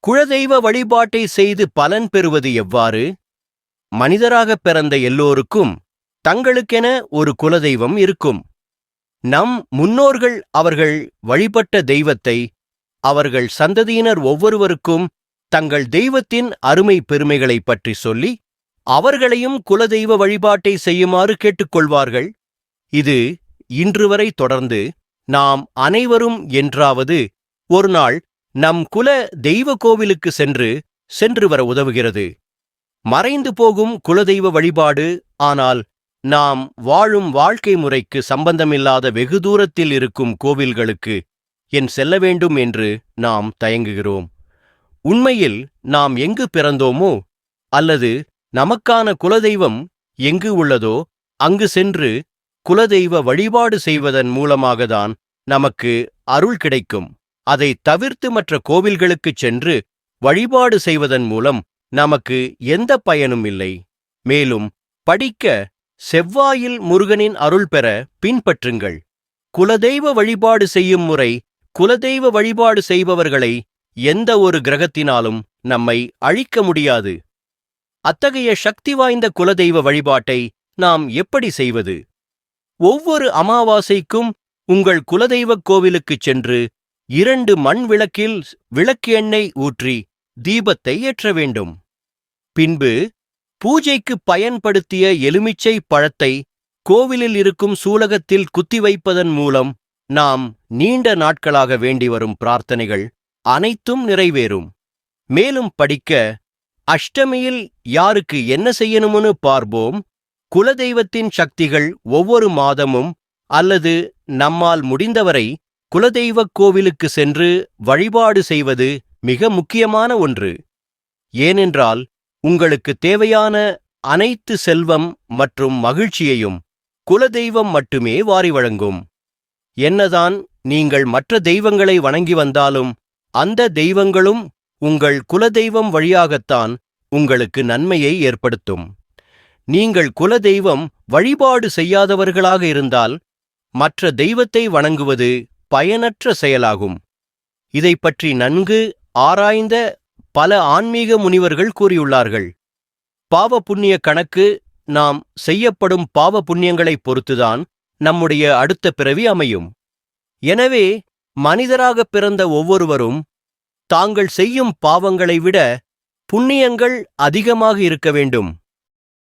குலதெய்வ வழிபாட்டை செய்து பலன் பெறுவது எவ்வாறு? மனிதராகப் பிறந்த எல்லோருக்கும் தங்களுக்கென ஒரு குலதெய்வம் இருக்கும். நம் முன்னோர்கள் அவர்கள் வழிபட்ட தெய்வத்தை அவர்கள் சந்ததியினர் ஒவ்வொருவருக்கும் தங்கள் தெய்வத்தின் அருமை பெருமைகளைப் பற்றி சொல்லி அவர்களையும் குலதெய்வ வழிபாட்டை செய்யுமாறு கேட்டுக்கொள்வார்கள். இது இன்று வரை தொடர்ந்து நாம் அனைவரும் என்றாவது ஒரு நாள் நம் குல தெய்வ கோவிலுக்கு சென்று வர உதவுகிறது. மறைந்து போகும் குலதெய்வ வழிபாடு ஆனால் நாம் வாழும் வாழ்க்கை முறைக்கு சம்பந்தமில்லாத வெகு தூரத்தில் இருக்கும் கோவில்களுக்கு ஏன் செல்ல வேண்டும் என்று நாம் தயங்குகிறோம். உண்மையில் நாம் எங்கு பிறந்தோமோ அல்லது நமக்கான குலதெய்வம் எங்கு உள்ளதோ அங்கு சென்று குலதெய்வ வழிபாடு செய்வதன் மூலமாகத்தான் நமக்கு அருள் கிடைக்கும். அதை தவிர்த்து மற்ற கோவில்களுக்குச் சென்று வழிபாடு செய்வதன் மூலம் நமக்கு எந்த பயனும் இல்லை. மேலும் படிக்க செவ்வாயில் முருகனின் அருள் பெற பின்பற்றுங்கள். குலதெய்வ வழிபாடு செய்யும் முறை குலதெய்வ வழிபாடு செய்பவர்களை எந்த ஒரு கிரகத்தினாலும் நம்மை அழிக்க முடியாது. அத்தகைய சக்தி வாய்ந்த குலதெய்வ வழிபாட்டை நாம் எப்படி செய்வது? ஒவ்வொரு அமாவாசைக்கும் உங்கள் குலதெய்வக் கோவிலுக்குச் சென்று 2 மண் விளக்கில் விளக்கு எண்ணெய் ஊற்றி தீபத்தை ஏற்ற வேண்டும். பின்பு பூஜைக்கு பயன்படுத்திய எலுமிச்சை பழத்தை கோவிலில் இருக்கும் சூலகத்தில் குத்தி வைப்பதன் மூலம் நாம் நீண்ட நாட்களாக வேண்டி வரும் பிரார்த்தனைகள் அனைத்தும் நிறைவேறும். மேலும் படிக்க அஷ்டமியில் யாருக்கு என்ன செய்யணும்னு பார்ப்போம். குலதெய்வத்தின் சக்திகள் ஒவ்வொரு மாதமும் அல்லது நம்மால் முடிந்தவரை குலதெய்வக் கோவிலுக்கு சென்று வழிபாடு செய்வது மிக முக்கியமான ஒன்று. ஏனென்றால் உங்களுக்கு தேவையான அனைத்து செல்வம் மற்றும் மகிழ்ச்சியையும் குலதெய்வம் மட்டுமே வாரி வழங்கும். என்னதான் நீங்கள் மற்ற தெய்வங்களை வணங்கி வந்தாலும் அந்த தெய்வங்களும் உங்கள் குலதெய்வம் வழியாகத்தான் உங்களுக்கு நன்மையை ஏற்படுத்தும். நீங்கள் குலதெய்வம் வழிபாடு செய்யாதவர்களாக இருந்தால் மற்ற தெய்வத்தை வணங்குவது பயனற்ற செயலாகும். இதை பற்றி நன்கு ஆராய்ந்த பல ஆன்மீக முனிவர்கள் கூறியுள்ளார்கள். பாவ புண்ணிய கணக்கு நாம் செய்யப்படும் பாவ புண்ணியங்களைப் பொறுத்துதான் நம்முடைய அடுத்த பிறவி அமையும். எனவே மனிதராகப் பிறந்த ஒவ்வொருவரும் தாங்கள் செய்யும் பாவங்களை விட புண்ணியங்கள் அதிகமாக இருக்க வேண்டும்.